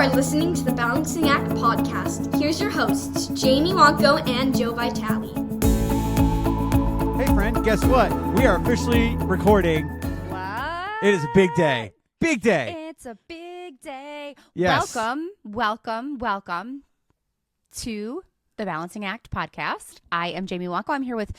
are listening to the Balancing Act podcast. Here's your hosts, Jamie Wonko and Joe Vitale. Hey, friend, guess what? We are officially recording. What? It is a big day. Big day. It's a big day. Yes. Welcome to the Balancing Act podcast. I am Jamie Wonko. I'm here with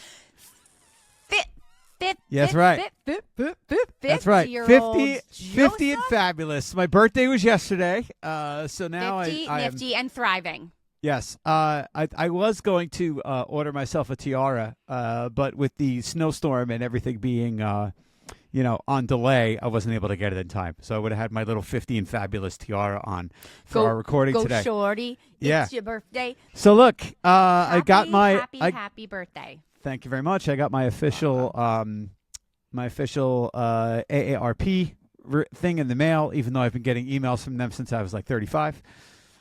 That's right. 50 and fabulous. My birthday was yesterday, so now 50, I am, nifty, and thriving. Yes, I was going to order myself a tiara, but with the snowstorm and everything being, on delay, I wasn't able to get it in time. So I would have had my little 50 and fabulous tiara on for our recording today. Go shorty. Yeah. It's your birthday. So look, I got my happy birthday. Thank you very much. I got my official AARP thing in the mail, even though I've been getting emails from them since I was like 35.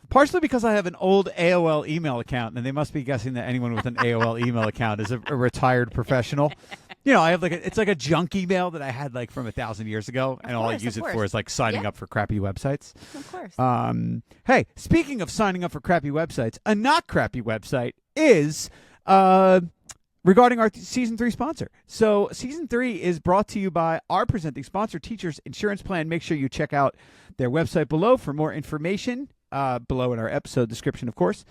Partially because I have an old AOL email account, and they must be guessing that anyone with an AOL email account is a retired professional. I have it's like a junk email that I had like from 1,000 years ago, and all I use it for is like signing up for crappy websites. Of course. Hey, speaking of signing up for crappy websites, a not crappy website is regarding our Season 3 sponsor. So Season 3 is brought to you by our presenting sponsor, Teachers Insurance Plan. Make sure you check out their website below for more information, below in our episode description, of course.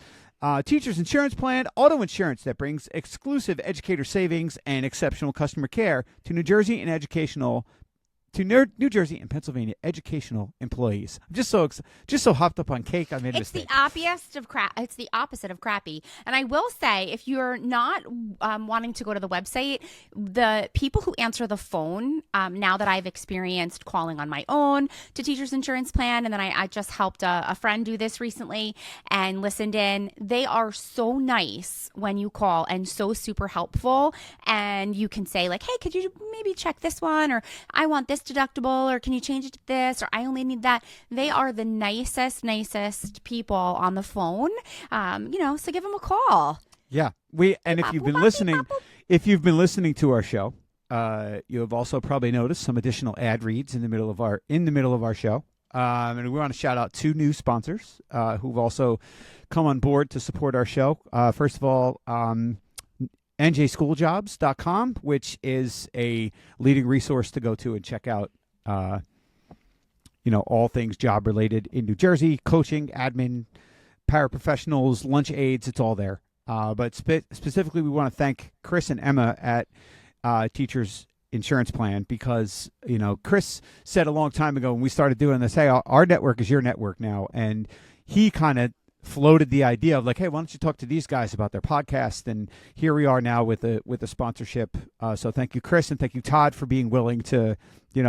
Teachers Insurance Plan, auto insurance that brings exclusive educator savings and exceptional customer care to New Jersey and New Jersey and Pennsylvania educational employees. I'm just so hopped up on cake. I made a mistake. It's the opposite of crappy. And I will say, if you're not wanting to go to the website, the people who answer the phone, now that I've experienced calling on my own to Teachers Insurance Plan, and then I just helped a friend do this recently and listened in. They are so nice when you call and so super helpful. And you can say like, hey, could you maybe check this one? Or I want this deductible, or can you change it to this, or I only need that. They are the nicest people on the phone. So give them a call. Yeah. If you've been listening to our show, you have also probably noticed some additional ad reads in the middle of our show. And we want to shout out two new sponsors who've also come on board to support our show. First of all, njschooljobs.com, which is a leading resource to go to and check out, all things job related in New Jersey, coaching, admin, paraprofessionals, lunch aids, it's all there. But specifically, we want to thank Chris and Emma at Teachers Insurance Plan because, Chris said a long time ago when we started doing this, hey, our network is your network now. And he kind of floated the idea of like, hey, why don't you talk to these guys about their podcast? And here we are now with a sponsorship. So thank you, Chris, and thank you, Todd, for being willing to, we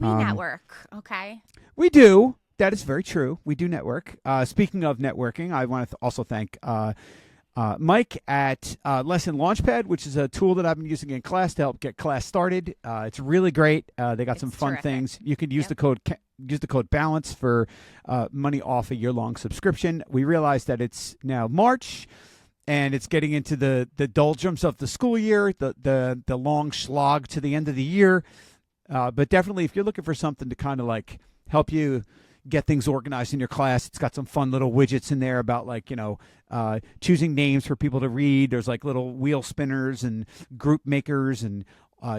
network, okay? We do. That is very true. We do network. Speaking of networking, I want to also thank Mike at Lesson Launchpad, which is a tool that I've been using in class to help get class started. It's really great. They got some fun things. You can use the code BALANCE for money off a year-long subscription. We realize that it's now March, and it's getting into the doldrums of the school year, the long slog to the end of the year. But definitely, if you're looking for something to kind of like help you get things organized in your class, it's got some fun little widgets in there about like, choosing names for people to read. There's like little wheel spinners and group makers and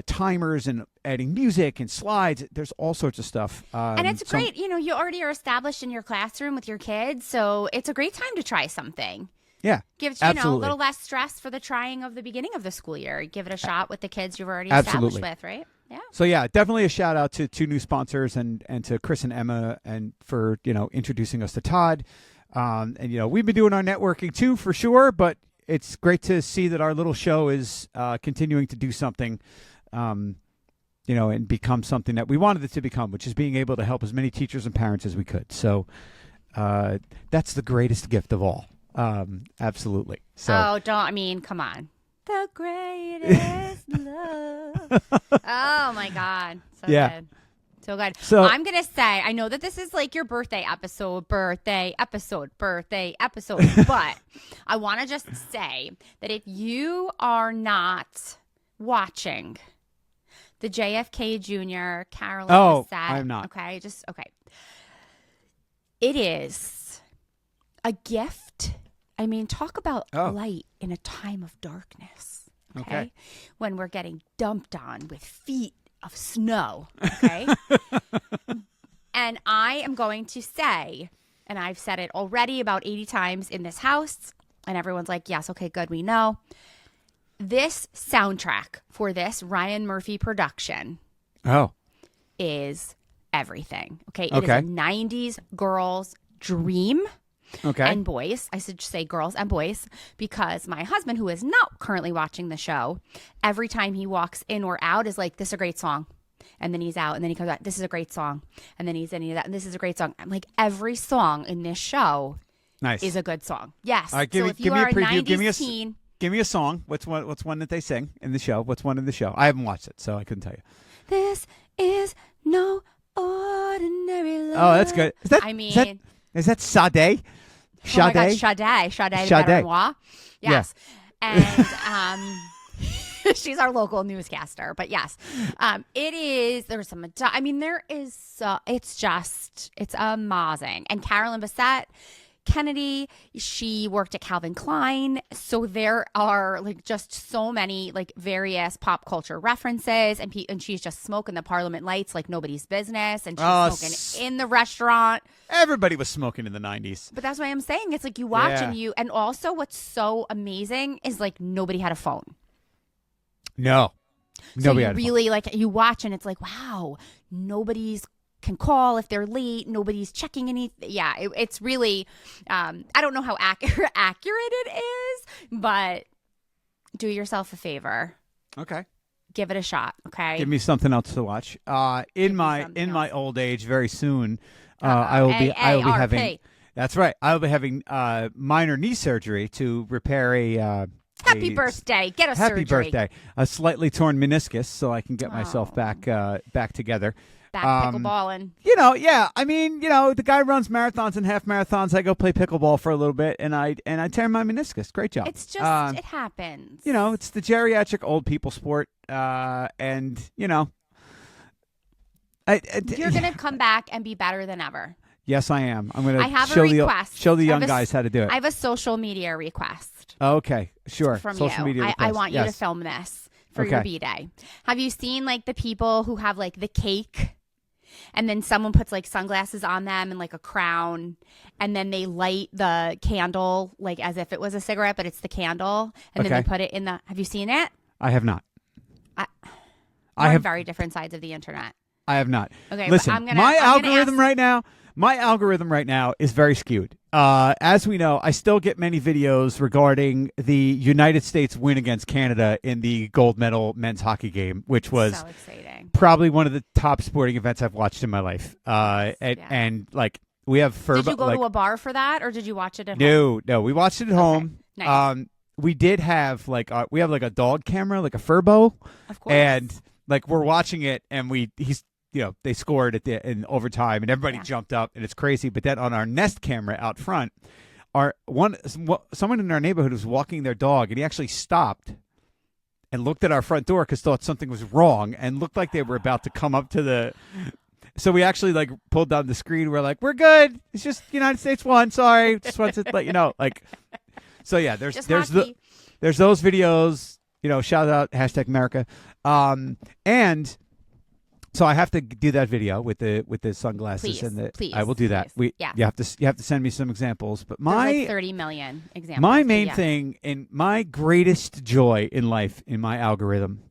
timers and adding music and slides. There's all sorts of stuff. And it's great. You already are established in your classroom with your kids, so it's a great time to try something. Yeah, gives a little less stress for the trying of the beginning of the school year. Give it a shot with the kids you've already established with, right? Yeah. So yeah, definitely a shout out to two new sponsors and to Chris and Emma and for introducing us to Todd. And we've been doing our networking too for sure, but it's great to see that our little show is continuing to do something, and become something that we wanted it to become, which is being able to help as many teachers and parents as we could. So that's the greatest gift of all. Absolutely. So. Come on. The greatest love. Oh my God. So good. So good. So I'm going to say, I know that this is like your birthday episode, but I want to just say that if you are not watching the JFK Jr. Carolyn set. I'm not. Okay. Okay. It is a gift. I mean, talk about light in a time of darkness. Okay. When we're getting dumped on with feet of snow. Okay. And I am going to say, and I've said it already about 80 times in this house, and everyone's like, yes, okay, good, we know. This soundtrack for this Ryan Murphy production is everything. Okay. It is a 90s girl's dream. And boys, I should say girls and boys, because my husband, who is not currently watching the show, every time he walks in or out is like, this is a great song. And then he's out, and then he comes back, this is a great song. And then he's in that, and this is a great song. I'm like, every song in this show is a good song. Yes. All right, give me a preview. Give me a song. What's one that they sing in the show? What's one in the show? I haven't watched it, so I couldn't tell you. This is no ordinary love. Oh, that's good. Is that Sade? Oh my God, Sade, Better Moi. Yes. Yeah. And she's our local newscaster. But yes, it is. There's some, I mean, there is, it's amazing. And Carolyn Bessette Kennedy, she worked at Calvin Klein. So there are like just so many like various pop culture references, and she's just smoking the Parliament lights like nobody's business, and she's smoking in the restaurant. Everybody was smoking in the 90s. But that's why I'm saying it's like you watch and also what's so amazing is like nobody had a phone. No. So you really like you watch and it's like, wow, nobody's can call if they're late. Nobody's checking anything. Yeah, it's really, I don't know how accurate it is, but do yourself a favor. Okay. Give it a shot. Okay. Give me something else to watch. In my old age, very soon, I will be having. That's right. I will be having minor knee surgery to repair a. Happy birthday! Get a happy surgery. Birthday! A slightly torn meniscus, so I can get myself back together. Back pickleballing. I mean, the guy runs marathons and half marathons. I go play pickleball for a little bit, and I tear my meniscus. Great job. It's just it happens. It's the geriatric old people sport, and you're gonna come back and be better than ever. Yes, I am. I'm gonna show the young guys how to do it. I have a social media request. Okay, sure. From social you. Media request. I want you to film this for your B-Day. Have you seen like the people who have like the cake? And then someone puts like sunglasses on them and like a crown, and then they light the candle like as if it was a cigarette, but it's the candle, and then they put it in the. Have you seen it? I have not. I have very different sides of the internet. I have not. Okay, listen. My algorithm right now is very skewed. As we know, I still get many videos regarding the United States win against Canada in the gold medal men's hockey game, which was so exciting. Probably one of the top sporting events I've watched in my life. And like we have Furbo. Did you go to a bar for that, or did you watch it at home? No, we watched it at home. Nice. We did have like we have like a dog camera, like a Furbo, of course, and like we're watching it, and they scored in overtime, and everybody jumped up, and it's crazy. But then on our Nest camera out front, someone in our neighborhood was walking their dog, and he actually stopped and looked at our front door because thought something was wrong, and looked like they were about to come up to the. So we actually like pulled down the screen. We're like, we're good. It's just United States won. Sorry, just wanted to let you know. Like, so yeah, there's those videos. Shout out #America, and. So I have to do that video with the sunglasses please, I will do that. Please. You have to send me some examples. But there's like 30 million examples. My main thing and my greatest joy in life in my algorithm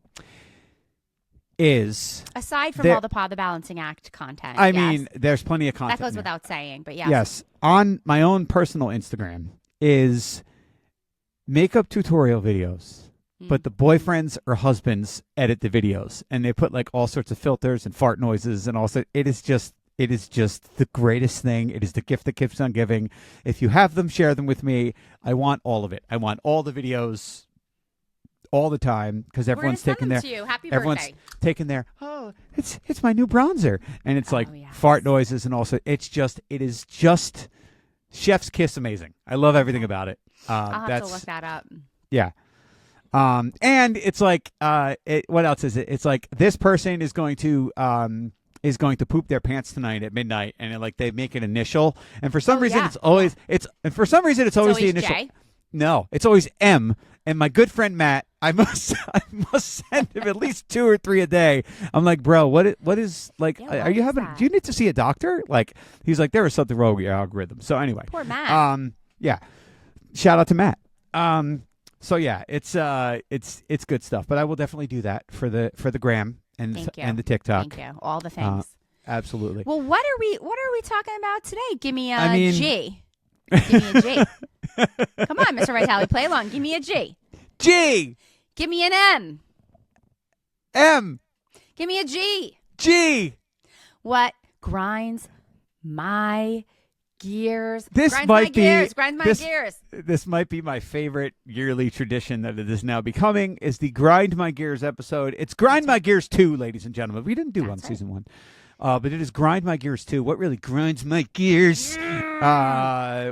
is aside from all the balancing act content. I mean, there's plenty of content. That goes without saying, but yes. Yes, on my own personal Instagram is makeup tutorial videos. But the boyfriends or husbands edit the videos, and they put like all sorts of filters and fart noises, and also it is just the greatest thing. It is the gift that keeps on giving. If you have them, share them with me. I want all of it. I want all the videos, all the time, because everyone's taking their taking their it's my new bronzer, and it's like fart noises, and also it is just chef's kiss amazing. I love everything about it. I'll have to look that up. Yeah. And it's like, what else is it? It's like this person is going to is going to poop their pants tonight at midnight, and like they make an initial, and for some reason yeah. it's always always the initial. J? No, it's always M. And my good friend Matt, I must send him at least 2 or 3 a day. I'm like, bro, what is like? Yeah, are you what having? is that? Do you need to see a doctor? Like, he's like, there is something wrong with your algorithm. So anyway, Poor Matt. yeah, shout out to Matt. So yeah, it's good stuff. But I will definitely do that for the gram and the TikTok. Thank you. All the things. Absolutely. Well, what are we talking about today? Give me a G. Give me a G. Come on, Mr. Vitale, play along. Give me a G. G. Give me an M. M. Give me a G. G. What grinds my gears? This grinds might my be gears. Grinds my gears. This might be my favorite yearly tradition that it is now becoming. Is the Grind My Gears episode? It's Grind My Gears 2, ladies and gentlemen. We didn't do That's on right. season 1. But it is Grind My Gears 2. What really grinds my gears?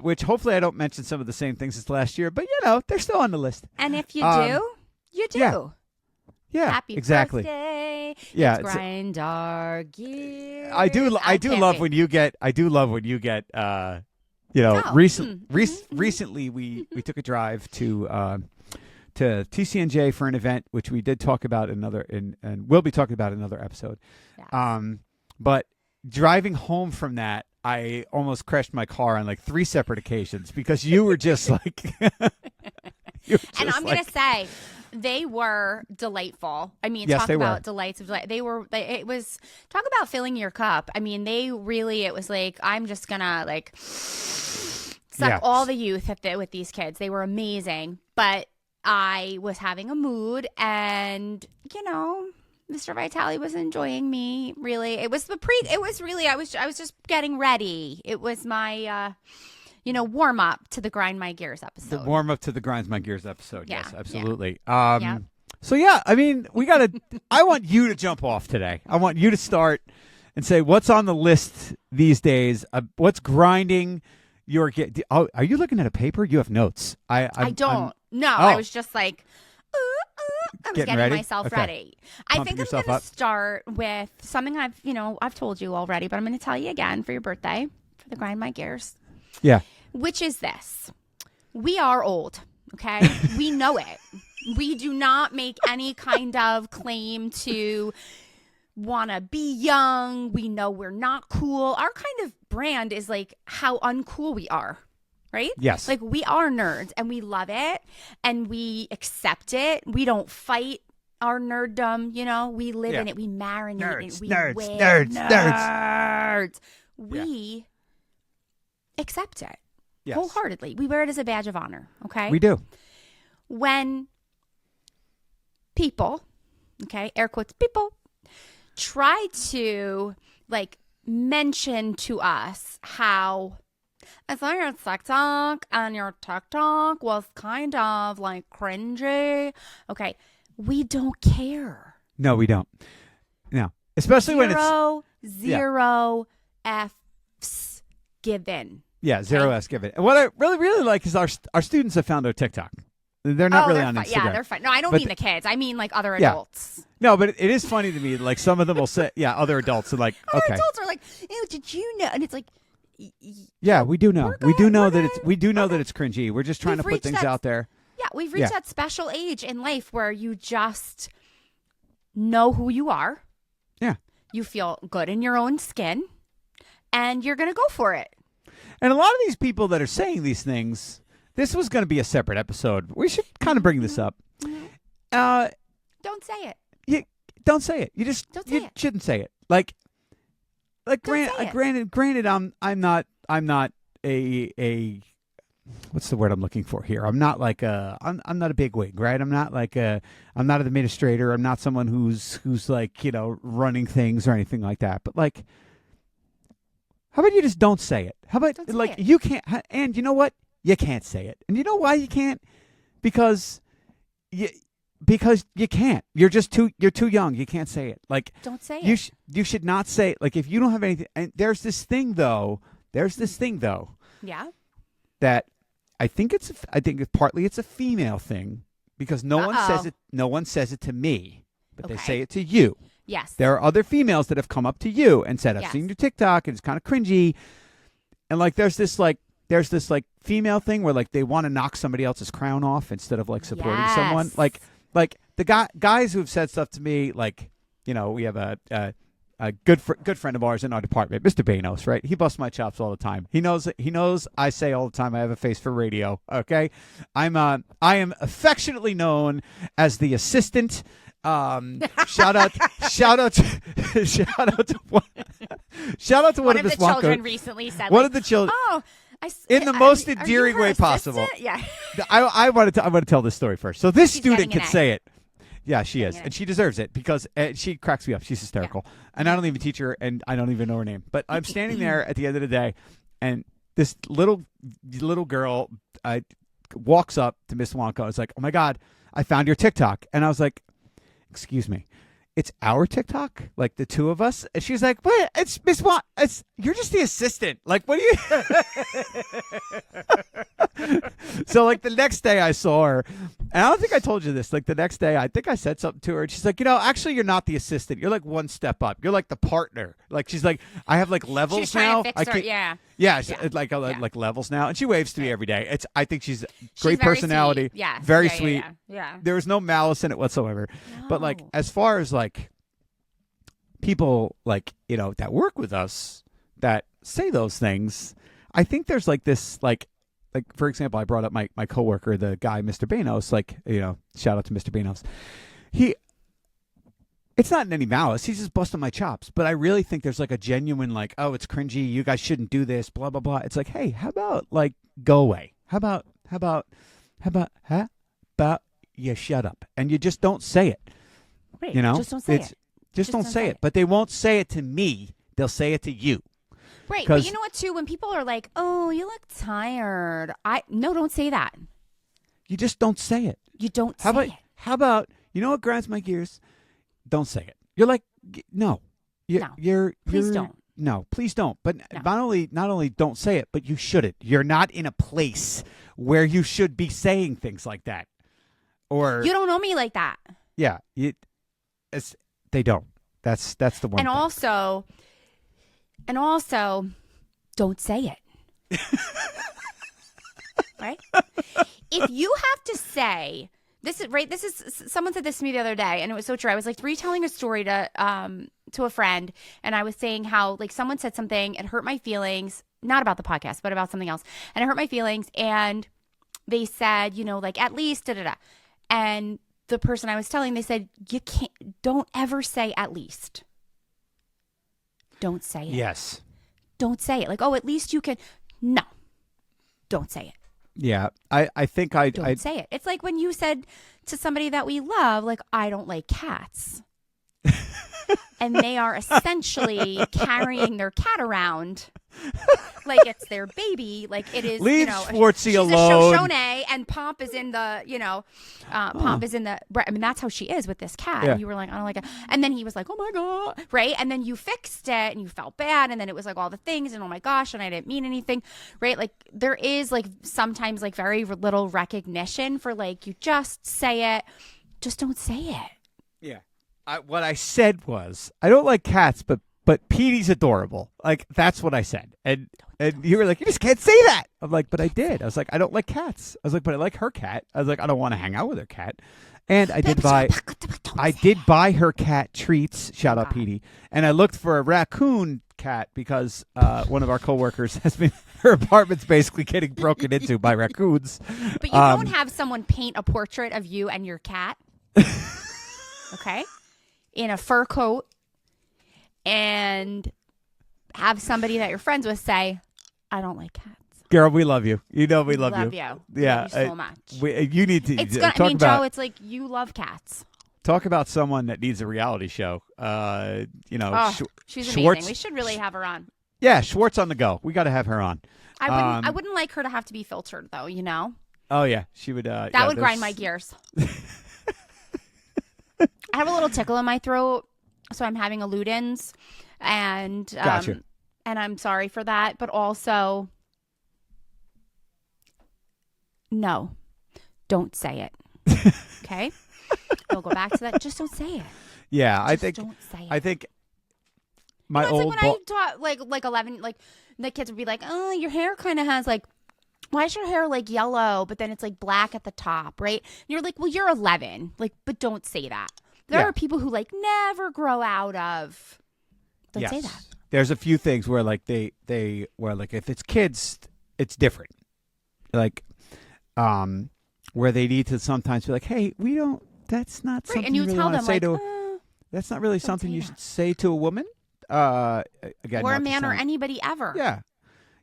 Which hopefully I don't mention some of the same things as last year, but they're still on the list. And if you do, you do. Yeah, Happy exactly. birthday. Yeah, Let's grind our gears. I do love when you get recently we took a drive to TCNJ for an event, which we did talk about and we'll be talking about in another episode. Yeah. But driving home from that, I almost crashed my car on like 3 separate occasions because you were just like. And I'm gonna say, they were delightful. I mean, yes, talk they about were. delights of delight. It was talk about filling your cup. I mean, it was like, I'm just gonna like suck all the youth with these kids. They were amazing, but I was having a mood, and Mr. Vitale was enjoying me. Really, it was I was just getting ready. It was my warm up to the Grind My Gears episode. The warm up to the Grind My Gears episode. Yeah, Yes, absolutely. Yeah. So yeah, I mean, I want you to jump off today. I want you to start and say what's on the list these days. What's grinding your get? Oh, are you looking at a paper? You have notes. I don't. No, Oh. I was just like, I was getting ready? myself Okay. ready. I Pumping think I'm yourself going up? to start with something I've told you already, but I'm going to tell you again for your birthday, for the Grind My Gears, Yeah. which is this. We are old, okay? We know it. We do not make any kind of claim to want to be young. We know we're not cool. Our kind of brand is like how uncool we are. Right? Yes. Like, we are nerds and we love it and we accept it. We don't fight our nerddom, we live in it. We marinate in it. We nerds. We accept it wholeheartedly. We wear it as a badge of honor. Okay. We do. When people, okay, air quotes, people try to like mention to us how I thought your TikTok and your TikTok was kind of like cringy. Okay, we don't care. No, we don't. No, especially when it's zero F's given. Yeah, zero S given. And what I really, really like is our students have found our TikTok. They're not really on Instagram. Yeah, they're fine. No, I don't mean the kids. I mean like other Yeah. adults. No, but it is funny to me. Like some of them will say, other adults are like, Other okay. adults are like, ew, did you know? And it's like, Yeah, we do know. We're We do good, know we're that it's good. we do know that it's cringy. We're just trying We've to put reached things that- out there. yeah, we've reached that special age in life where you just know who you are. Yeah. You feel good in your own skin, and you're going to go for it. And a lot of these people that are saying these things, this was going to be a separate episode. We should kind of bring this up. Don't say it. Don't say it. You just Don't say it. shouldn't say it. Like Don't say it. granted, I'm not a what's the word I'm looking for here? I'm not like I'm not a bigwig, right? I'm not I'm not an administrator. I'm not someone who's like, running things or anything like that. But like, how about you just don't say it? How about Don't say like it. you can't? And you know what? You can't say it. And you know why you can't? Because you can't. You're too young. You can't say it. Like, Don't say it. you should not say it. Like, if you don't have anything. And there's this thing though. Yeah. That I think partly it's a female thing because no one says it. No one says it to me, but they Okay. say it to you. Yes. There are other females that have come up to you and said, I've Yes. seen your TikTok and it's kind of cringy. And like there's this female thing where like they want to knock somebody else's crown off instead of like supporting someone. Yes. Like the guys who've said stuff to me, like, you know, we have a good friend of ours in our department, Mr. Banos, right? He busts my chops all the time. He knows I say all the time I have a face for radio. Okay, I am affectionately known as the assistant. Shout out to one of the Miss children Wonko. recently said, One like, of the children. oh, In the most are you endearing her way assistant? possible. Yeah. I want to tell this story first. So this She's student getting an can A. say it. Yeah, she is, Getting an A. and she deserves it because she cracks me up. She's hysterical, and I don't even teach her, and I don't even know her name. But I'm standing there at the end of the day, and this little girl walks up to Miss Wonko. I was like, "Oh my God, I found your TikTok," and I was like, "Excuse me." It's our TikTok, like the two of us. And she's like, "What? It's Miss Watt. You're just the assistant. Like, what do you?" So, like the next day, I saw her, and I don't think I told you this. Like the next day, I think I said something to her, and she's like, actually, you're not the assistant. You're like one step up. You're like the partner. Like she's like, I have like levels She's now. trying to fix her. Yeah. Yeah, Yeah. like levels now, and she waves to me every day. I think she's She's great very personality. Sweet. Yeah. Very Yeah, sweet. Yeah. There was no malice in it whatsoever. But like No. as far as like people like, you know, that work with us that say those things, I think there's like this like for example, I brought up my coworker, the guy Mr. Banos, like, you know, shout out to Mr. Banos. It's not in any malice. He's just busting my chops. But I really think there's like a genuine like, oh, it's cringy. You guys shouldn't do this. Blah blah blah. It's like, hey, how about like go away? How about you shut up and you just don't say it. Right. You know, Just don't say it. Just don't say it. But they won't say it to me. They'll say it to you. Right. But you know what, too? When people are like, oh, you look tired. No, don't say that. You just don't say it. You don't say it. How about, you know what grinds my gears? Don't say it. You're like, no. Please don't. No, please don't. But No. not only don't say it, but you shouldn't. You're not in a place where you should be saying things like that. Or You don't know me like that. yeah, they don't. That's the one. And also, don't say it. Right? If you have to say, this is someone said this to me the other day, and it was so true. I was like retelling a story to a friend, and I was saying how like someone said something, it hurt my feelings, not about the podcast, but about something else, and it hurt my feelings, and they said, you know, like at least da da da, and the person I was telling, they said, don't ever say at least. Don't say it. Yes. Don't say it. Like, oh, at least you can. No, don't say it. Yeah, I think Don't say it. It's like when you said to somebody that we love, like, I don't like cats. And they are essentially carrying their cat around like it's their baby. Like it is, Leave you know, Schwartzy she's alone. a Shoshone, and Pomp is in the, you know, Pomp is in the, I mean, that's how she is with this cat. Yeah. And you were like, I don't like it. And then he was like, oh my God. Right. And then you fixed it and you felt bad. And then it was like all the things and oh my gosh. And I didn't mean anything. Right. Like there is like sometimes like very little recognition for like, you just say it. Just don't say it. Yeah. What I said was, I don't like cats, but Petey's adorable. Like, that's what I said. And you were like, you just can't say that. I'm like, but I did. I was like, I don't like cats. I was like, but I like her cat. I was like, I don't want to hang out with her cat. And I did buy her cat treats. Shout out Petey. And I looked for a raccoon cat because one of our coworkers has been, her apartment's basically getting broken into by raccoons. But you don't have someone paint a portrait of you and your cat. Okay? In a fur coat, and have somebody that you're friends with say, I don't like cats. Girl, we love you. You know we love you. Yeah. Yeah. Love you so much. You need to It's talk gonna, I mean, about, Joe, it's like you love cats. talk about someone that needs a reality show. You know, Oh, she's Schwartz, amazing. We should really have her on. Yeah, Schwartz on the go. We got to have her on. I wouldn't like her to have to be filtered though, you know? Oh yeah, she would That would grind my gears. I have a little tickle in my throat, so I'm having a Ludens, and Gotcha. And I'm sorry for that, but also, no, don't say it. Okay, we'll go back to that. Just don't say it. Yeah, I Just think don't say it. I think my It's old like when I taught like 11, like the kids would be like, "Oh, your hair kind of has like, why is your hair like yellow, but then it's like black at the top, right?" And you're like, "Well, you're 11, like, but don't say that." There Yeah. are people who like never grow out of. Don't say that. There's a few things where like they where like if it's kids, it's different. Like, where they need to sometimes be like, hey, we don't. That's not Right, something and you really tell want to them say like, to. That's not really don't something say you that. should say to a woman. Again, or not a to man or sound- anybody ever. Yeah,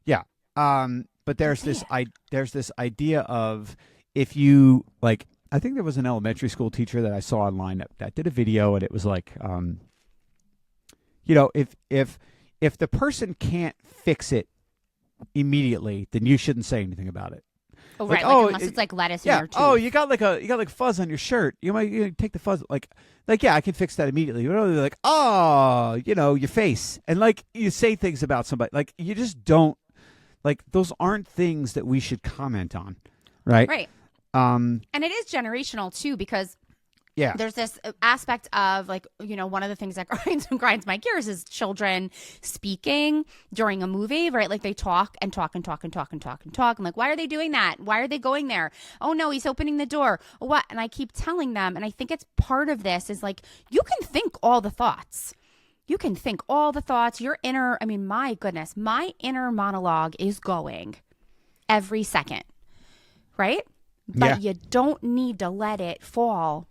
yeah. But there's say this it. there's this idea of if you like. I think there was an elementary school teacher that I saw online that did a video, and it was like, if the person can't fix it immediately, then you shouldn't say anything about it. Oh, Like, right. Like, oh, unless it's like lettuce in Yeah. your tooth. Oh, you got like fuzz on your shirt. You take the fuzz like yeah, I can fix that immediately. You know, they're like, oh, your face, and like you say things about somebody, like you just don't like those aren't things that we should comment on, right? Right. Um. And it is generational too, because Yeah. there's this aspect of like, one of the things that grinds my gears is children speaking during a movie, right? Like they talk and talk and talk and talk and talk and talk. I'm like, why are they doing that? Why are they going there? Oh no, he's opening the door. What? And I keep telling them, and I think it's part of this is like, you can think all the thoughts. You can think all the thoughts. Your inner, I mean, my goodness, my inner monologue is going every second, right? But you don't need to let it fall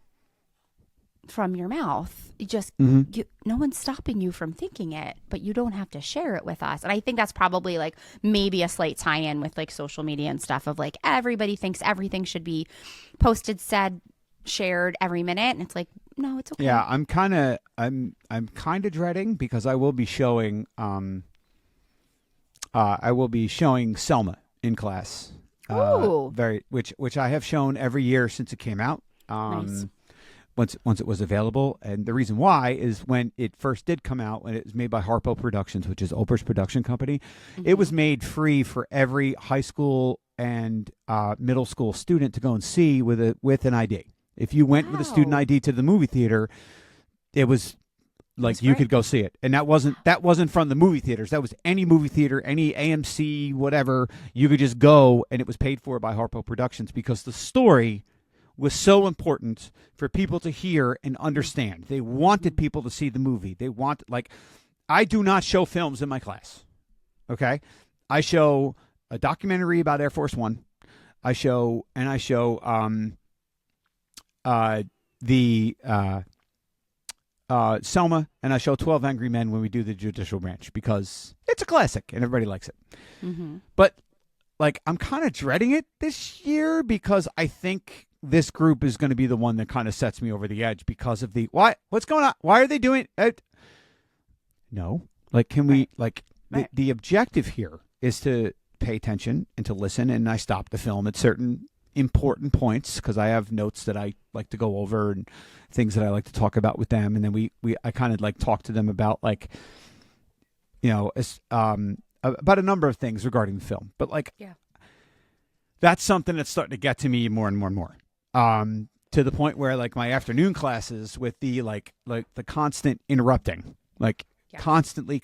from your mouth. You just no one's stopping you from thinking it, but you don't have to share it with us. And I think that's probably like maybe a slight tie-in with like social media and stuff of like everybody thinks everything should be posted, said, shared every minute, and it's like, no, it's okay. Yeah, I'm kind of dreading because I will be showing Selma in class. Ooh. Which I have shown every year since it came out. Nice. Once it was available, and the reason why is when it first did come out, when it was made by Harpo Productions, which is Oprah's production company, it was made free for every high school and middle school student to go and see with an ID. If you went with a student ID to the movie theater, it was like you could go see it, and that wasn't from the movie theaters. That was any movie theater, any AMC, whatever. You could just go, and it was paid for by Harpo Productions because the story was so important for people to hear and understand. They wanted people to see the movie. I do not show films in my class. Okay? I show a documentary about Air Force One. I show Selma, and I show 12 Angry Men when we do the judicial branch because it's a classic and everybody likes it. But like, I'm kind of dreading it this year because I think this group is going to be the one that kind of sets me over the edge because of what's going on? Why are they doing it? No. Like, can we, like, the objective here is to pay attention and to listen, and I stop the film at certain important points because I have notes that I like to go over and things that I like to talk about with them, and then I kind of like talk to them about like, about a number of things regarding the film. But like, that's something that's starting to get to me more and more and more. To the point where like my afternoon classes with the like the constant interrupting, like constantly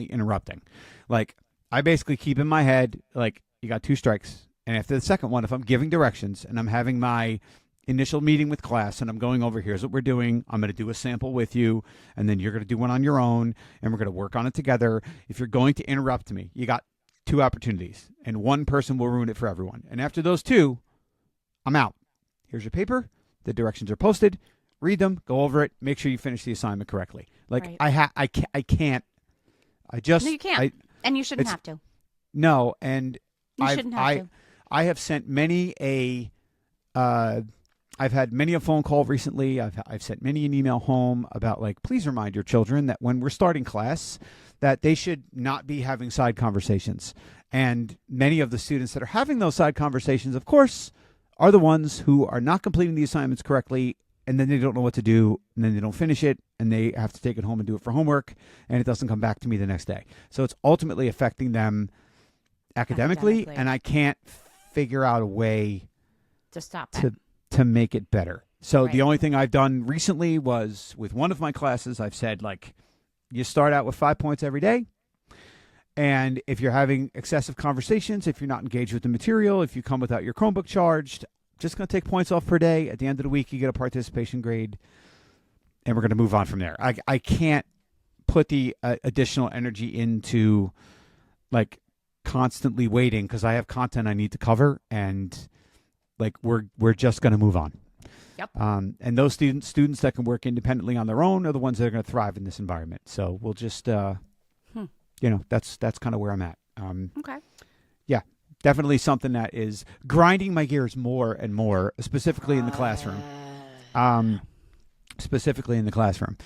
interrupting. Like I basically keep in my head, like you got 2 strikes. And after the second one, if I'm giving directions and I'm having my initial meeting with class and I'm going over, here's what we're doing. I'm going to do a sample with you, and then you're going to do one on your own, and we're going to work on it together. If you're going to interrupt me, you got 2 opportunities, and one person will ruin it for everyone. And after those 2, I'm out. Here's your paper. The directions are posted. Read them. Go over it. Make sure you finish the assignment correctly. Like I can't. I just no, you can't, and you shouldn't have to. No, and you shouldn't have to. I have sent I've had many a phone call recently. I've sent many an email home about like, please remind your children that when we're starting class, that they should not be having side conversations. And many of the students that are having those side conversations, of course, are the ones who are not completing the assignments correctly, and then they don't know what to do, and then they don't finish it, and they have to take it home and do it for homework, and it doesn't come back to me the next day. So it's ultimately affecting them academically. And I can't figure out a way to stop to make it better. So Right. the only thing I've done recently was with one of my classes, I've said, like, you start out with 5 points every day. And if you're having excessive conversations, if you're not engaged with the material, if you come without your Chromebook charged, just going to take points off per day. At the end of the week, you get a participation grade, and we're going to move on from there. I can't put the additional energy into, like, constantly waiting because I have content I need to cover, and, like, we're just going to move on. Yep. And those students that can work independently on their own are the ones that are going to thrive in this environment. So we'll just, that's kind of where I'm at. Okay. Yeah, definitely something that is grinding my gears more and more, specifically in the classroom. Specifically in the classroom.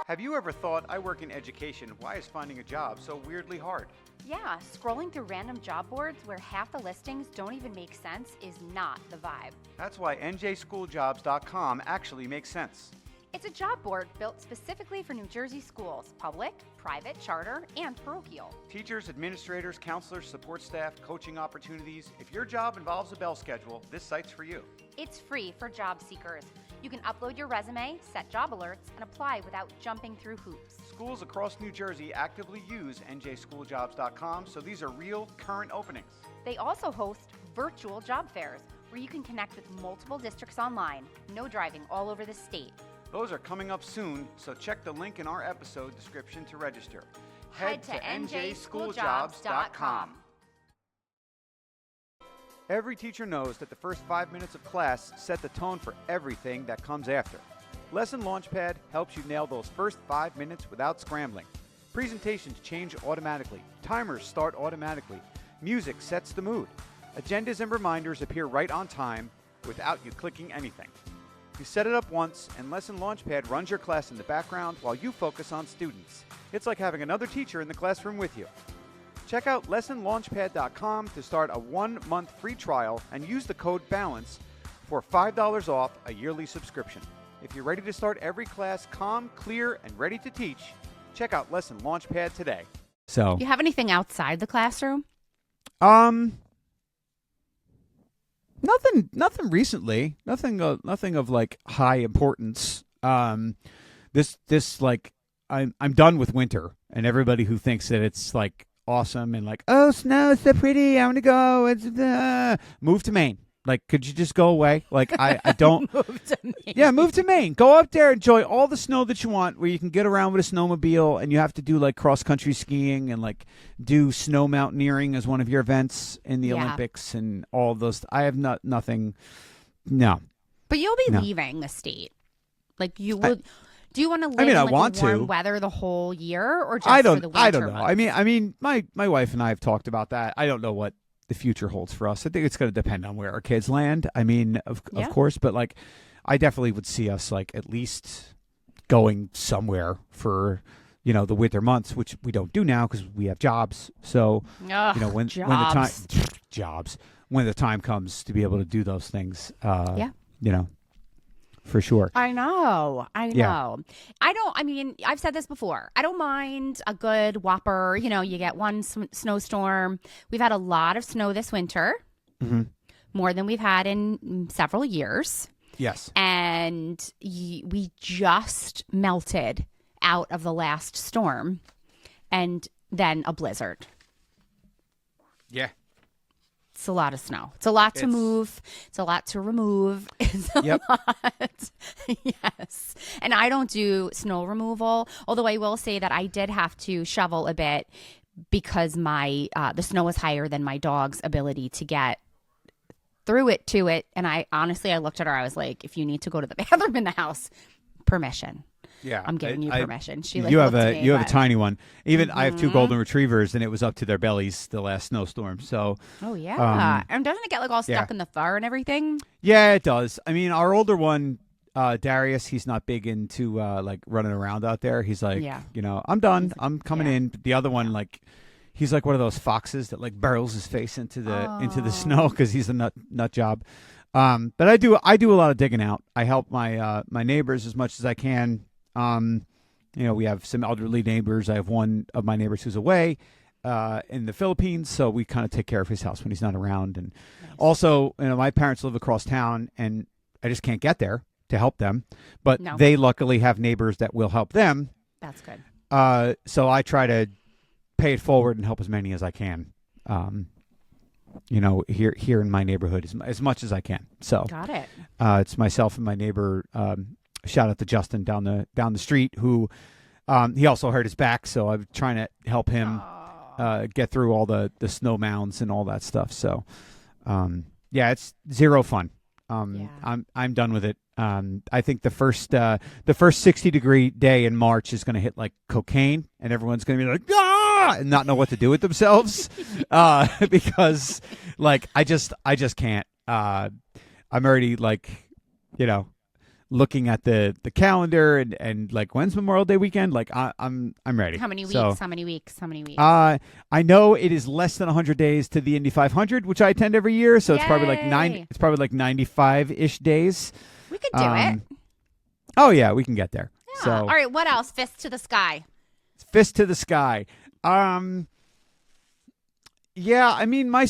Have you ever thought, I work in education, why is finding a job so weirdly hard? Yeah, scrolling through random job boards where half the listings don't even make sense is not the vibe. That's why njschooljobs.com actually makes sense. It's a job board built specifically for New Jersey schools, public, private, charter, and parochial. Teachers, administrators, counselors, support staff, coaching opportunities. If your job involves a bell schedule, this site's for you. It's free for job seekers. You can upload your resume, set job alerts, and apply without jumping through hoops. Schools across New Jersey actively use njschooljobs.com, so these are real, current openings. They also host virtual job fairs where you can connect with multiple districts online. No driving all over the state. Those are coming up soon, so check the link in our episode description to register. Head to njschooljobs.com. Every teacher knows that the first 5 minutes of class set the tone for everything that comes after. Lesson Launchpad helps you nail those first 5 minutes without scrambling. Presentations change automatically. Timers start automatically. Music sets the mood. Agendas and reminders appear right on time without you clicking anything. You set it up once, and Lesson Launchpad runs your class in the background while you focus on students. It's like having another teacher in the classroom with you. Check out lessonlaunchpad.com to start a 1-month free trial and use the code BALANCE for $5 off a yearly subscription. If you're ready to start every class calm, clear, and ready to teach, check out Lesson Launchpad today. So, You have anything outside the classroom? nothing recently. Nothing of like high importance. This like I'm done with winter, and everybody who thinks that it's like awesome and like, oh, snow is so pretty, I want to go. It's move to Maine. Like, could you just go away? Like, I don't. Move to Maine. Yeah, move to Maine. Go up there, enjoy all the snow that you want, where you can get around with a snowmobile, and you have to do like cross country skiing and like do snow mountaineering as one of your events in the Olympics and all of those. I have nothing. No. But you'll be No. leaving the state. Like you would. Do you want to live in I like want warm to. weather the whole year, or just I for the winter don't know. months? I mean, my wife and I have talked about that. I don't know what the future holds for us. I think it's going to depend on where our kids land. I mean, of course, but like, I definitely would see us like at least going somewhere for, the winter months, which we don't do now because we have jobs. So, Ugh, when the time jobs, when the time comes to be able to do those things, for sure. I know. Yeah. I've said this before. I don't mind a good whopper. You get one snowstorm. We've had a lot of snow this winter, more than we've had in several years. Yes. And we just melted out of the last storm and then a blizzard. Yeah. It's a lot of snow. It's a lot to move. It's a lot to remove. It's a lot. Yes. And I don't do snow removal, although I will say that I did have to shovel a bit because the snow was higher than my dog's ability to get through it to it. And I looked at her. I was like, if you need to go to the bathroom in the house, permission. Yeah, I'm giving you permission. She you have looked at me, a tiny one. Even I have two golden retrievers, and it was up to their bellies the last snowstorm. So and doesn't it get like all stuck in the fur and everything? Yeah, it does. I mean, our older one, Darius, he's not big into like running around out there. He's like, I'm done. I'm coming in. But the other one, like, he's like one of those foxes that like burrows his face into the snow because he's a nut job. But I do a lot of digging out. I help my my neighbors as much as I can. We have some elderly neighbors. I have one of my neighbors who's away in the Philippines, so we kind of take care of his house when he's not around. And also, my parents live across town, and can't get there to help them. But No. they luckily have neighbors that will help them. That's good. So I try to pay it forward and help as many as I can. Here in my neighborhood as much as I can. So Got it. it's myself and my neighbor. Shout out to Justin down the street who he also hurt his back. So I'm trying to help him get through all the snow mounds and all that stuff. So it's zero fun. I'm done with it. I think the first 60-degree day in March is going to hit like cocaine, and everyone's going to be like, ah, and not know what to do with themselves, because like I just can't. I'm already like, looking at the calendar and like when's Memorial Day weekend? Like I'm ready. How many weeks? So, how many weeks? How many weeks? I know it is less than 100 days to the Indy 500, which I attend every year. So it's probably like It's probably like 95-ish days. We could do it. Oh yeah, we can get there. Yeah. So All right. What else? Fist to the sky. Fist to the sky. Yeah, I mean, my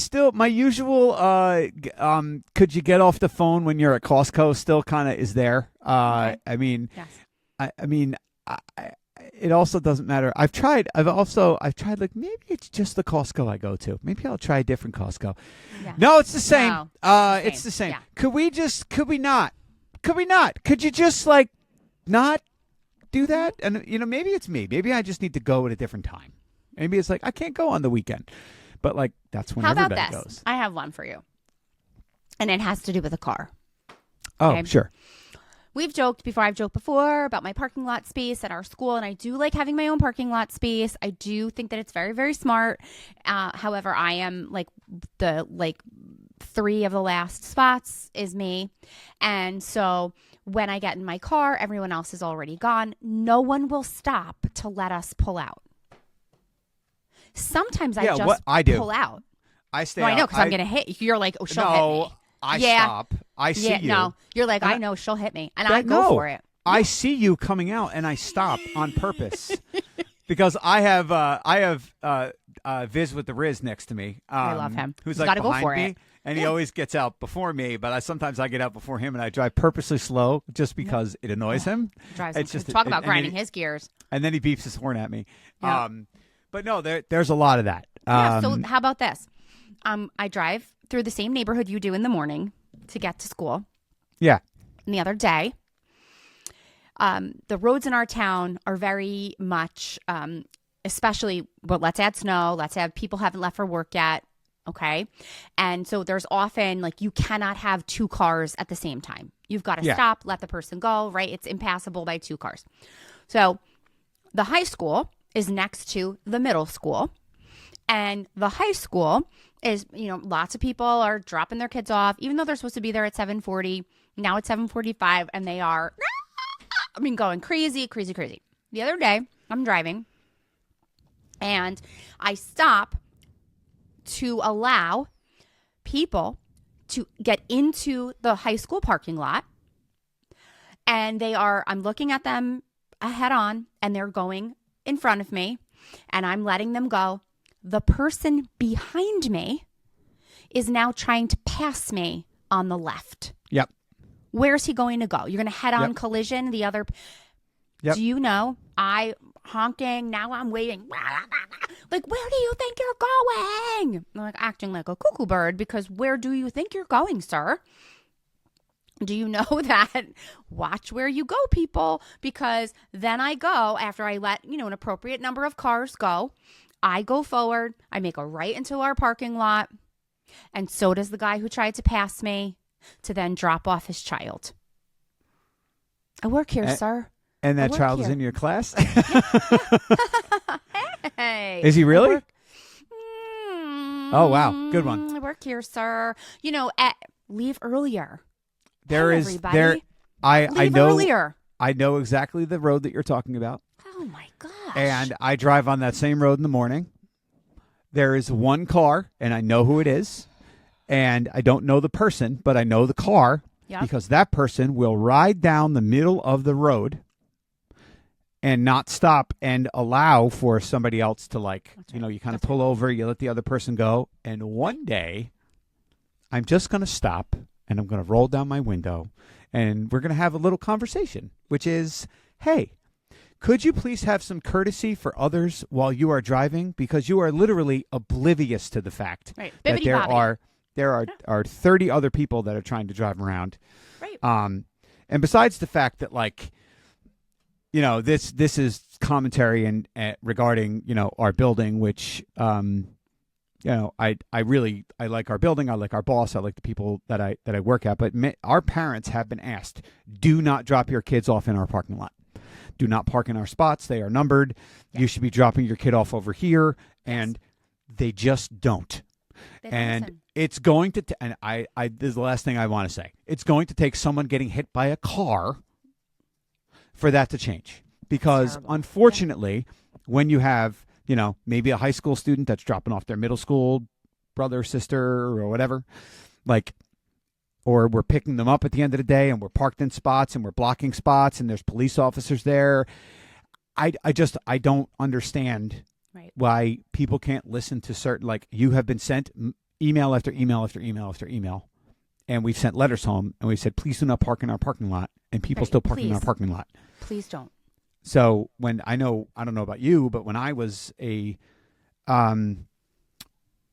usual, could you get off the phone when you're at Costco still kind of is there. Okay. I mean, Yes. it also doesn't matter. I've tried like, maybe it's just the Costco I go to. Maybe I'll try a different Costco. Yeah. No, it's the same. No, it's the same. Yeah. Could we not? Could you just like not do that? And maybe it's me. Maybe I just need to go at a different time. Maybe it's like, I can't go on the weekend. But like that's when How about everybody this? goes. I have one for you, and it has to do with a car. Oh, Okay. sure. I've joked before about my parking lot space at our school, and I do like having my own parking lot space. I do think that it's very, very smart. However, I am like three of the last spots is me. And so when I get in my car, everyone else is already gone. No one will stop to let us pull out. Sometimes I just what I do. pull out. I stay No, out. I know, because I'm going to hit you. You're like, oh, she'll hit me. I Yeah. stop. I see you. No, you're like, And I know she'll hit me. And I go no. for it. I see you coming out, and I stop on purpose because I have Viz with the Riz next to me. I love him. Who's He's like gotta go behind for me, it. and he always gets out before me. But sometimes I get out before him, and I drive purposely slow just because it annoys him. Drives It's him. just Talk about and grinding then his gears. And then he beeps his horn at me. Yeah. But no, there's a lot of that. Yeah, so how about this? I drive through the same neighborhood you do in the morning to get to school. Yeah. And the other day, the roads in our town are very much, especially, well, let's add snow. Let's have people haven't left for work yet. Okay. And so there's often like you cannot have two cars at the same time. You've got to stop, let the person go, right? It's impassable by two cars. So the high school is next to the middle school. And the high school is, lots of people are dropping their kids off, even though they're supposed to be there at 7:40. Now it's 7:45, and they are, going crazy, crazy, crazy. The other day, I'm driving, and I stop to allow people to get into the high school parking lot. And I'm looking at them head on, and they're going in front of me, and I'm letting them go. The person behind me is now trying to pass me on the left. Yep. Where's he going to go? You're going to head on collision. The other. Yep. Do you know? I honking. Now I'm waiting. Like, where do you think you're going? I'm like acting like a cuckoo bird because where do you think you're going, sir? Do you know that? Watch where you go, people, because then I go after I let, an appropriate number of cars go. I go forward. I make a right into our parking lot. And so does the guy who tried to pass me to then drop off his child. I work here, sir. And that work child is here. in your class? Hey. Is he really? Oh, wow. Good one. I work here, sir. Leave earlier. There Hey, is everybody. there I Leave know earlier. I know exactly the road that you're talking about. Oh, my gosh. And I drive on that same road in the morning. There is one car, and I know who it is. And I don't know the person, but I know the car because that person will ride down the middle of the road and not stop and allow for somebody else to you kind of pull over, you let the other person go. And one day I'm just going to stop and I'm going to roll down my window and we're going to have a little conversation, which is, hey, could you please have some courtesy for others while you are driving? Because you are literally oblivious to the fact Right. that Bibbidi-bobbidi. there are 30 other people that are trying to drive around. Right. And besides the fact that, like, you know, this is commentary and regarding, you know, our building, which, you know, I like our building. I like our boss. I like the people that I work at. But our parents have been asked, do not drop your kids off in our parking lot. Do not park in our spots. They are numbered. Yeah. You should be dropping your kid off over here. And they just don't. They don't And listen. it's going to, and I this is the last thing I want to say. It's going to take someone getting hit by a car for that to change. Because Terrible. unfortunately, when you have, you know, maybe a high school student that's dropping off their middle school brother, sister, or whatever, like, or we're picking them up at the end of the day and we're parked in spots and we're blocking spots and there's police officers there. I don't understand Right. why people can't listen to certain, like, you have been sent email after email after email after email, and we've sent letters home and we've said, please do not park in our parking lot, and people Right. still park in our Please. parking lot. Please don't. So when I don't know about you, but when I was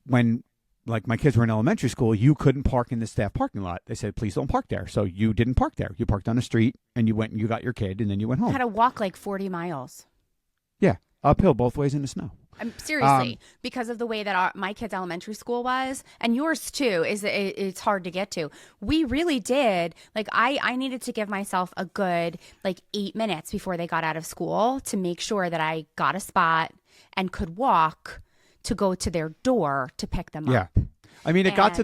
when like my kids were in elementary school, you couldn't park in the staff parking lot. They said, please don't park there. So you didn't park there. You parked on the street and you went and you got your kid and then you went I home. had to walk like 40 miles. Yeah. Uphill both ways in the snow. Seriously, because of the way that my kids' elementary school was, and yours too, it's hard to get to. We really did. Like, I needed to give myself a good, like, 8 minutes before they got out of school to make sure that I got a spot and could walk to go to their door to pick them Yeah. up. I mean, it got to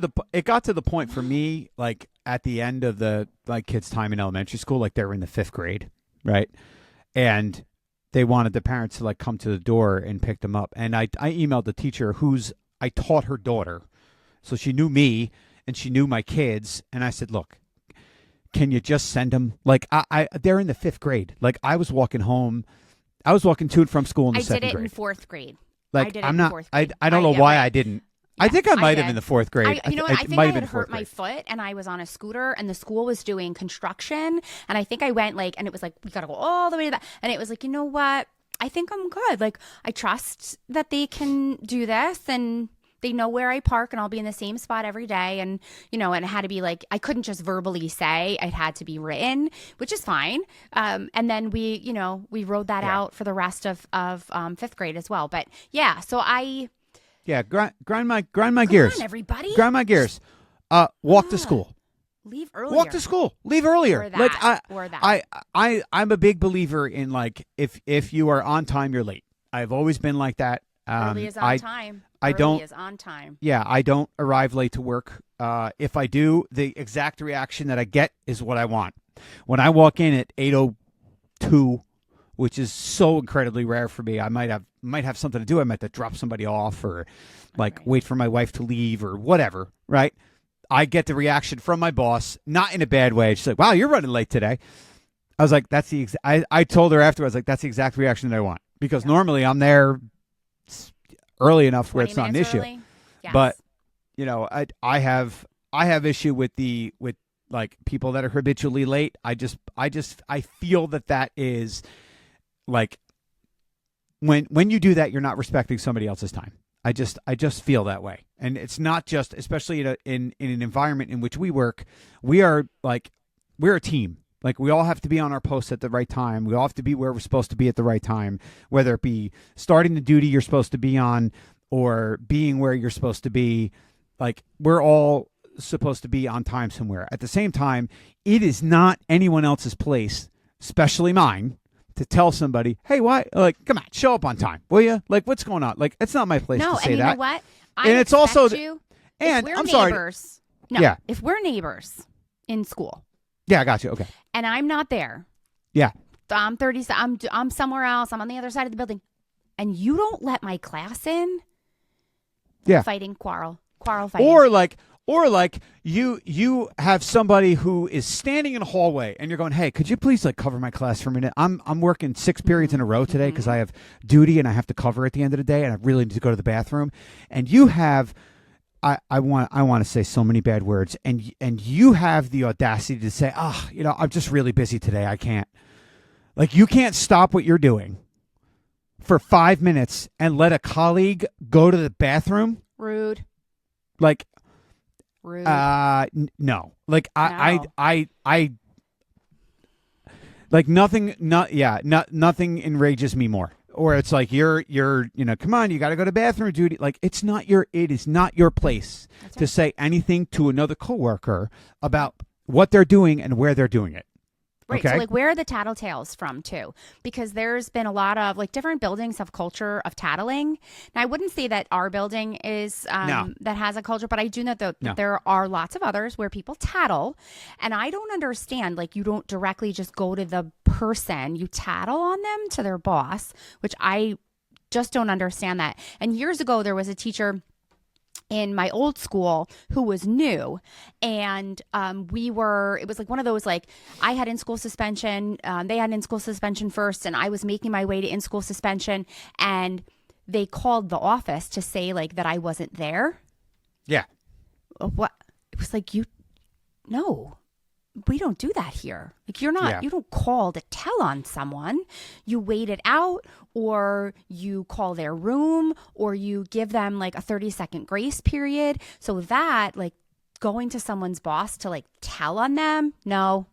the point for me, like, at the end of the, like, kids' time in elementary school, like, they were in the 5th grade, right? And they wanted the parents to, like, come to the door and pick them up. And I emailed the teacher I taught her daughter. So she knew me and she knew my kids. And I said, look, can you just send them? Like, they're in the 5th grade. Like, I was walking home. I was walking to and from school in the 2nd grade. I did it in 4th grade. Like, I did it I'm in not, 4th grade. I don't know why I didn't. I think I might have did. in the 4th grade. You know what? I think might I have had been hurt 4th my grade. foot, and I was on a scooter, and the school was doing construction, and I think I went, like, and it was like, we got to go all the way to that, and it was like, you know what? I think I'm good. Like, I trust that they can do this, and they know where I park, and I'll be in the same spot every day, and, you know, and it had to be like, I couldn't just verbally say, it had to be written, which is fine. And then we rode that out for the rest of 5th grade as well. But yeah, so Yeah, grind my Come gears. on, everybody. Grind my gears. Walk to school. Leave earlier. Walk to school. Leave earlier. Or Like, that. Or that. I'm a big believer in, like, if you are on time, you're late. I've always been like that. Early is on time. I Early don't- is on time. Yeah, I don't arrive late to work. If I do, the exact reaction that I get is what I want. When I walk in at 8:02, which is so incredibly rare for me, I might have something to do. I might have to drop somebody off or, like, Right. wait for my wife to leave or whatever, right? I get the reaction from my boss, not in a bad way. She's like, wow, you're running late today. I was like, I told her afterwards, like, that's the exact reaction that I want. Because normally I'm there early enough where 20 it's not an minutes issue. early? Yes. But, you know, I have issue with like, people that are habitually late. I feel that is, like, when you do that, you're not respecting somebody else's time. I just feel that way. And it's not just, especially in an environment in which we work, we're a team. Like, we all have to be on our posts at the right time. We all have to be where we're supposed to be at the right time, whether it be starting the duty you're supposed to be on or being where you're supposed to be. Like, we're all supposed to be on time somewhere. At the same time, it is not anyone else's place, especially mine, to tell somebody, hey, why? Like, come on, show up on time, will you? Like, what's going on? Like, it's not my place no, to say and you that. know what? And it's also you. and if we're I'm sorry. neighbors, no, Yeah. if we're neighbors in school Yeah, I got you. Okay. and I'm not there, Yeah. I'm 30. I'm somewhere else. I'm on the other side of the building, and you don't let my class in. Yeah. Quarrel fighting. Or like you have somebody who is standing in a hallway and you're going, hey, could you please, like, cover my class for a minute? I'm working 6 periods in a row today because I have duty and I have to cover at the end of the day and I really need to go to the bathroom. And you have I want to say so many bad words, and you have the audacity to say, I'm just really busy today. I can't. Like, you can't stop what you're doing for 5 minutes and let a colleague go to the bathroom. Rude. Like, rude. No. Like, No. I like nothing. Nothing enrages me more. Or it's like you're come on, you got to go to bathroom duty. Like, it is not your place to say anything to another coworker about what they're doing and where they're doing it. Right. Okay? So, like, where are the tattletales from, too? Because there's been a lot of, like, different buildings have culture of tattling. Now, I wouldn't say that our building is No. that has a culture, but I do know that No. there are lots of others where people tattle. And I don't understand, like, you don't directly just go to the person, you tattle on them to their boss, which I just don't understand that. And years ago, there was a teacher in my old school who was new, and it was like one of those, like, I had in-school suspension, they had in-school suspension first, and I was making my way to in-school suspension, and they called the office to say, like, that I wasn't there. Yeah. What? It was like, no, we don't do that here. Like, you don't call to tell on someone. You wait it out, or you call their room, or you give them like a 30-second grace period. So that, like, going to someone's boss to, like, tell on them, no.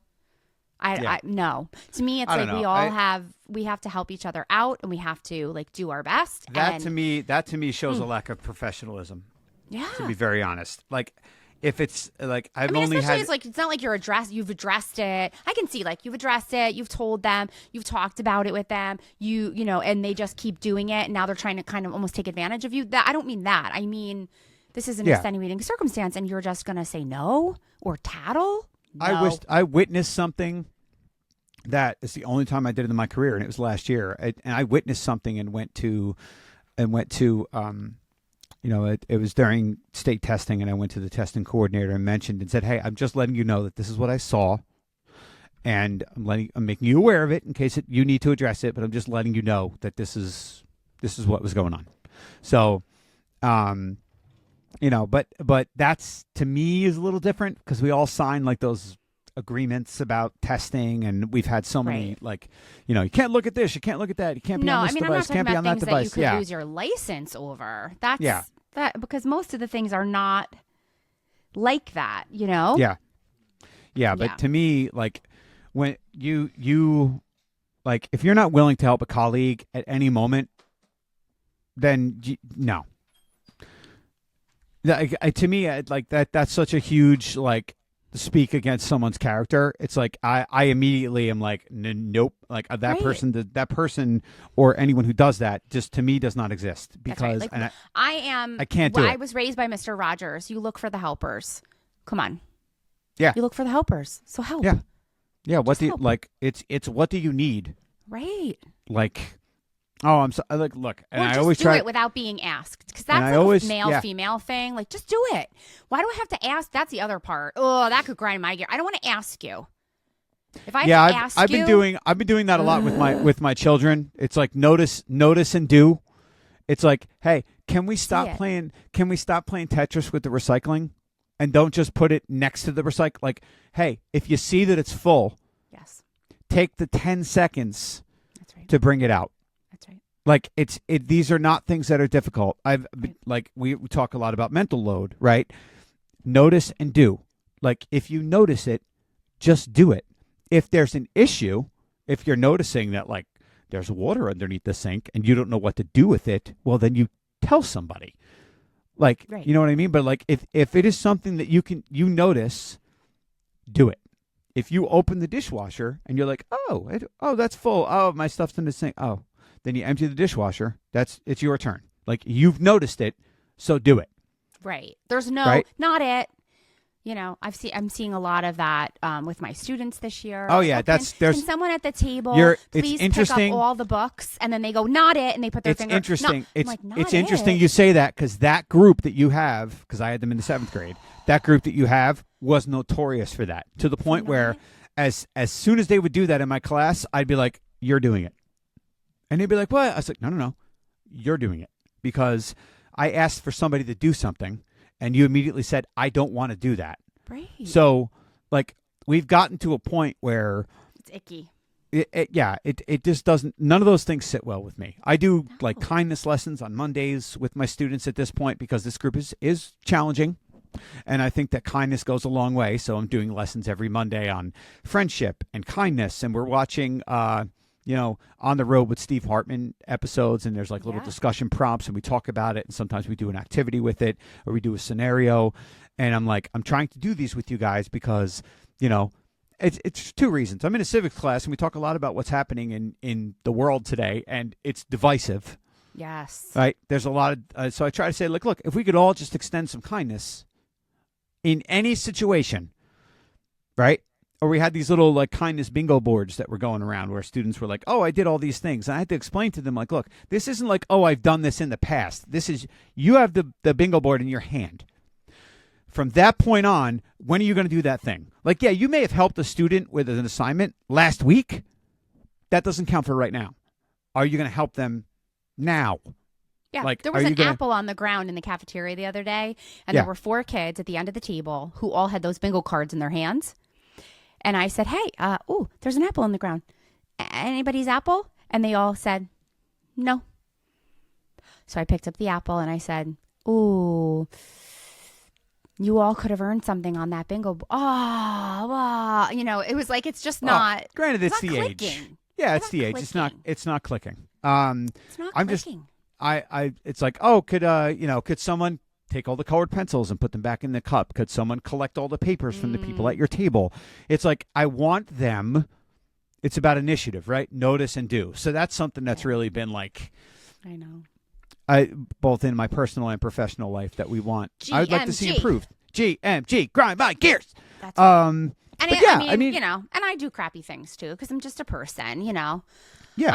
No. To me, it's like we have to help each other out, and we have to, like, do our best. That to me shows a lack of professionalism. Yeah. To be very honest. Like, if it's like it's like, it's not like you've addressed it. I can see, like, you've addressed it, you've told them, you've talked about it with them, and they just keep doing it, and now they're trying to kind of almost take advantage of you. That I don't mean that. I mean, this is an extenuating circumstance, and you're just gonna say no or tattle. No. I witnessed something that is the only time I did it in my career, and it was last year. And I witnessed something and went to it was during state testing, and I went to the testing coordinator and mentioned and said, "Hey, I'm just letting you know that this is what I saw, and I'm making you aware of it in case you need to address it. But I'm just letting you know that this is what was going on." So, but that's, to me, is a little different, because we all sign, like, those agreements about testing, and we've had so many, like, you can't look at this, you can't look at that, you can't be on this device, I'm not talking can't be about on that things device. that you could lose your license over. That's because most of the things are not like that, Yeah, but to me, like, when you like, if you're not willing to help a colleague at any moment, then no. To me, like, that's such a huge, like, speak against someone's character. It's like I immediately am like, nope. Like, that person or anyone who does that, just, to me, does not exist, because That's right. Like, I can't do it. I was raised by Mr. Rogers. You look for the helpers. Come on. Yeah. You look for the helpers. So help. Yeah. Yeah. What help. like, it's what do you need? Right. Like, oh, I'm so, like, look, and or I just always do try it without being asked, because that's like a male-female thing. Like, just do it. Why do I have to ask? That's the other part. Oh, that could grind my gear. I don't want to ask you. If I have to ask I've you, been doing that a lot with my children. It's like, notice and do. It's like, hey, can we stop playing Tetris with the recycling, and don't just put it next to the recycle? Like, hey, if you see that it's full, yes, take the 10 seconds that's right. to bring it out. That's right. Like, these are not things that are difficult. Like, we talk a lot about mental load, right? Notice and do. Like, if you notice it, just do it. If there's an issue, if you're noticing that, like, there's water underneath the sink and you don't know what to do with it, well, then you tell somebody. Like, right. You know what I mean? But, like, if it is something that you notice, do it. If you open the dishwasher and you're like, oh, that's full. Oh, my stuff's in the sink. Oh, then you empty the dishwasher. It's your turn. Like, you've noticed it, so do it. Right. There's no, right? Not it. I'm seeing a lot of that with my students this year. Oh yeah, can someone at the table please pick up all the books, and then they go, not it, and they put their finger. Interesting. It's it's interesting you say that, because that group that you have, because I had them in the 7th grade, that group that you have was notorious for that, to the point where as soon as they would do that in my class, I'd be like, you're doing it. And they'd be like, what? I was like, no, you're doing it, because I asked for somebody to do something, And you immediately said, I don't want to do that. Right. So, like, we've gotten to a point where It's icky. It just doesn't, none of those things sit well with me. I do like kindness lessons on Mondays with my students at this point because this group is challenging. And I think that kindness goes a long way. So I'm doing lessons every Monday on friendship and kindness. And we're watching, On the Road with Steve Hartman episodes. And there's like little discussion prompts and we talk about it. And sometimes we do an activity with it or we do a scenario. And I'm like, I'm trying to do these with you guys because, it's two reasons. I'm in a civics class and we talk a lot about what's happening in the world today. And it's divisive. Yes. Right. There's a lot of, so I try to say, look, if we could all just extend some kindness in any situation, right? Or we had these little like kindness bingo boards that were going around where students were like, oh, I did all these things. And I had to explain to them like, look, this isn't like, oh, I've done this in the past. This is, you have the bingo board in your hand. From that point on, when are you going to do that thing? Like, yeah, you may have helped a student with an assignment last week. That doesn't count for right now. Are you going to help them now? Yeah, like, there was an apple on the ground in the cafeteria the other day, and there were 4 kids at the end of the table who all had those bingo cards in their hands. And I said, hey, there's an apple on the ground. Anybody's apple? And they all said, no. So I picked up the apple and I said, ooh, you all could have earned something on that bingo. It was like, it's just not. Granted, it's the clicking. age. Yeah, it's the age. It's not clicking. It's not I'm clicking. It's like, oh, could someone take all the colored pencils and put them back in the cup? Could someone collect all the papers from the people at your table? It's like, I want them. It's about initiative, right? Notice and do. So that's something that's really been like, I know. Both in my personal and professional life that we want. I would like to see improved. GMG, grind my gears. That's right. And I mean, and I do crappy things too because I'm just a person, Yeah.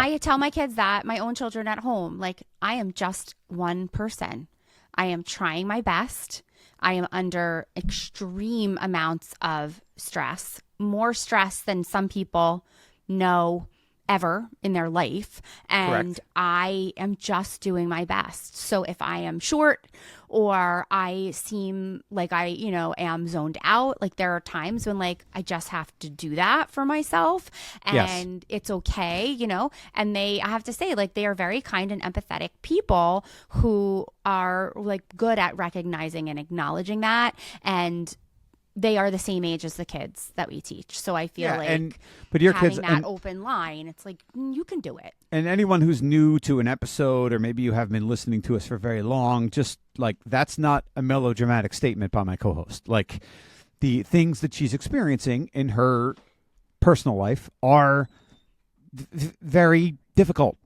I tell my kids that, my own children at home, like, I am just one person. I am trying my best. I am under extreme amounts of stress, more stress than some people know ever in their life. And Correct. I am just doing my best. So if I am short or I seem like I, am zoned out, like there are times when like I just have to do that for myself and it's okay, and I have to say, like, they are very kind and empathetic people who are like good at recognizing and acknowledging that. And they are the same age as the kids that we teach. So I feel but your having kids, that open line, it's like, you can do it. And anyone who's new to an episode, or maybe you haven't been listening to us for very long, just like, that's not a melodramatic statement by my co-host. Like, the things that she's experiencing in her personal life are very difficult.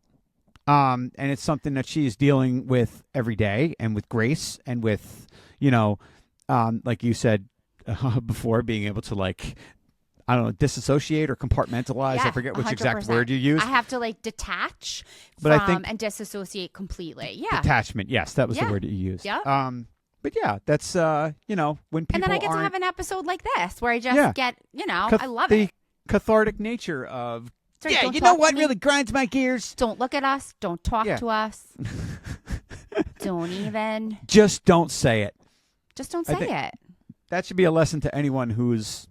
And it's something that she is dealing with every day, and with grace, and with, like you said, before, being able to, like, I don't know, disassociate or compartmentalize. I forget which 100%. Exact word you use. I have to like detach and disassociate completely. Yeah. Detachment. Yes, that was the word that you used. Yeah. But yeah, that's when people and then I get to have an episode like this where I just get, I love the it. Cathartic nature of you know what really grinds my gears? Don't look at us. Don't talk to us. Don't even. Just don't say it. Just don't say it. That should be a lesson to anyone who's.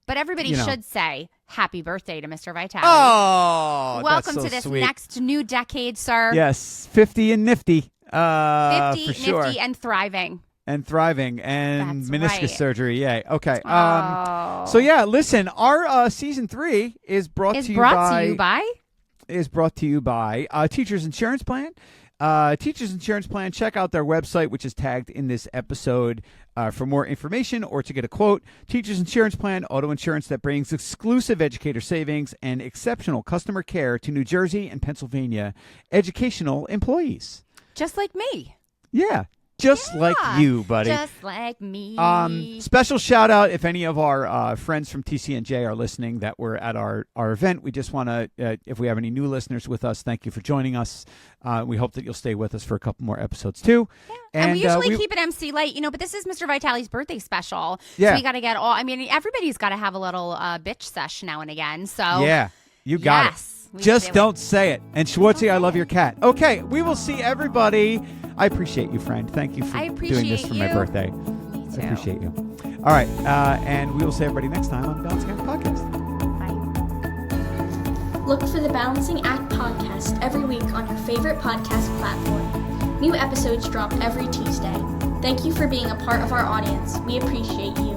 But everybody should say happy birthday to Mr. Vitale. Oh, welcome that's so to this sweet. Next new decade, sir. Yes, 50 and nifty. 50, for sure. nifty, and thriving. And meniscus right. surgery. Yay. Okay. Oh. So yeah, listen, our season 3 is brought to you by Teachers Insurance Plan. Teachers Insurance Plan. Check out their website, which is tagged in this episode, for more information or to get a quote. Teachers Insurance Plan, auto insurance that brings exclusive educator savings and exceptional customer care to New Jersey and Pennsylvania educational employees. Just like me. Yeah. Just like you, buddy. Just like me. Special shout out if any of our friends from TCNJ are listening that were at our event. We just want to, if we have any new listeners with us, thank you for joining us. We hope that you'll stay with us for a couple more episodes too. Yeah. And we usually keep it MC light, but this is Mr. Vitale's birthday special. Yeah. So we got to get everybody's got to have a little bitch sesh now and again. So yeah, you got it. Just don't say it. And Schwartzy, I love your cat. Okay, we will see everybody I appreciate you, friend. Thank you for I doing this for my appreciate birthday. Me too. I appreciate you. All right, and we will see everybody next time on the Balancing Act Podcast. Bye. Look for the Balancing Act podcast every week on your favorite podcast platform. New episodes drop every Tuesday. Thank you for being a part of our audience. We appreciate you.